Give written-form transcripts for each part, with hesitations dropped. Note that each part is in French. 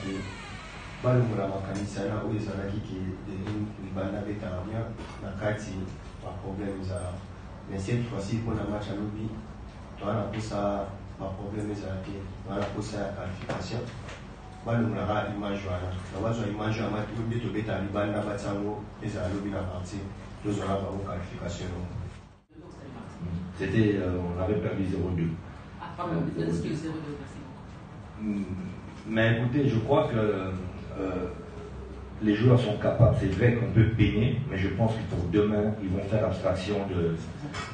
que balungula makanisa na oyo ezalaki ke libanda betaka bien na kati baproblème ezala mais cette fois-ci mpona match alobi toza na posa baproblème ezala te toza na posa ya qualification balungulaka image wana na bazwa image ya mati nde tobeta libanda batiango ezala lobi na parti tozwala bango qualification. C'était, on avait perdu 0-2. Ah, pardon, est-ce que 0-2, merci beaucoup. Mais écoutez, je crois que les joueurs sont capables, c'est vrai qu'on peut peiner, mais je pense que pour demain, ils vont faire abstraction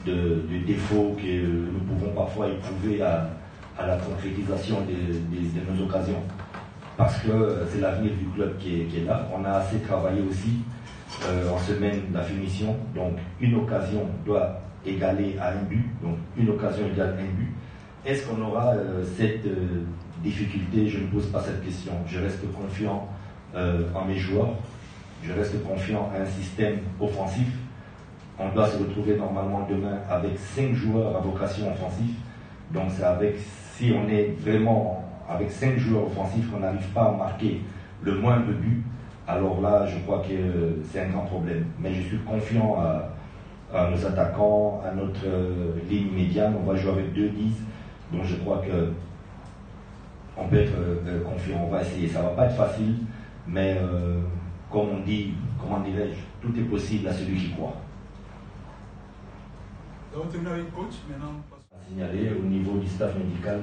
de défauts que nous pouvons parfois éprouver à la concrétisation de nos occasions. Parce que c'est l'avenir du club qui est là. On a assez travaillé aussi en semaine de la finition, donc une occasion doit égaler à un but, donc une occasion égale un but. Est-ce qu'on aura cette difficulté? Je ne pose pas cette question. Je reste confiant en mes joueurs, je reste confiant à un système offensif. On doit se retrouver normalement demain avec 5 joueurs à vocation offensive. Donc c'est avec, si on est vraiment avec 5 joueurs offensifs qu'on n'arrive pas à marquer le moindre but, alors là je crois que c'est un grand problème. Mais je suis confiant à nos attaquants, à notre ligne médiane. On va jouer avec 2-10, donc je crois que on peut être confiant. On va essayer. Ça va pas être facile, mais comme on dit, comment dirais-je, tout est possible à celui qui croit. Donc tu as une coach maintenant. À signaler au niveau du staff médical,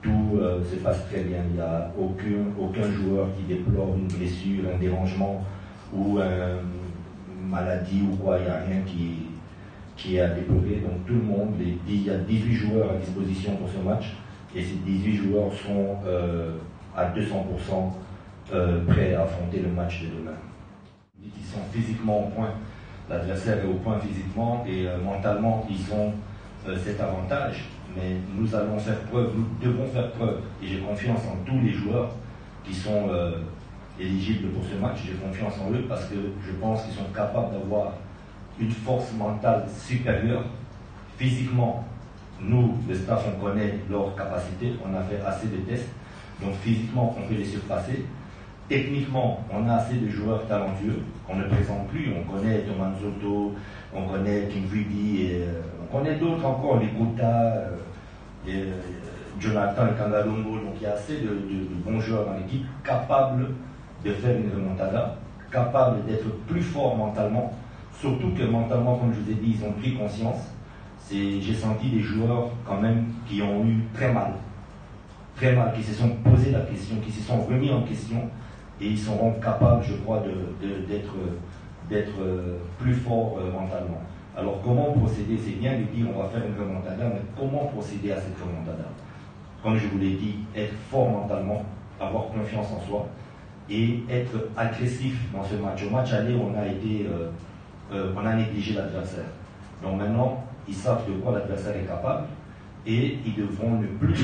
tout se passe très bien. Il n'y a aucun joueur qui déplore une blessure, un dérangement ou une maladie ou quoi. Il n'y a rien qui est à déplorer. Donc tout le monde, il y a 18 joueurs à disposition pour ce match et ces 18 joueurs sont à 200% prêts à affronter le match de demain. Ils sont physiquement au point. L'adversaire est au point physiquement et mentalement ils ont cet avantage. Mais nous allons faire preuve, nous devons faire preuve. Et j'ai confiance en tous les joueurs qui sont éligibles pour ce match. J'ai confiance en eux parce que je pense qu'ils sont capables d'avoir une force mentale supérieure. Physiquement, nous, le staff, on connaît leurs capacités. On a fait assez de tests. Donc physiquement, on peut les surpasser. Techniquement, on a assez de joueurs talentueux qu'on ne présente plus. On connaît Thomas Zoto, on connaît King Vibi, et on connaît d'autres encore, les Kota, Jonathan et Kandalongo. Donc il y a assez de bons joueurs dans l'équipe, capables de faire une remontada, capables d'être plus forts mentalement. Surtout que mentalement, comme je vous ai dit, ils ont pris conscience. J'ai senti des joueurs quand même qui ont eu très mal, qui se sont posé la question, qui se sont remis en question. Et ils seront capables, je crois, d'être plus forts mentalement. Alors comment procéder? C'est bien de dire on va faire une remontada, mais comment procéder à cette remontada? Comme je vous l'ai dit, être fort mentalement, avoir confiance en soi et être agressif dans ce match. Au match aller, on a négligé l'adversaire. Donc maintenant, ils savent de quoi l'adversaire est capable et ils devront ne plus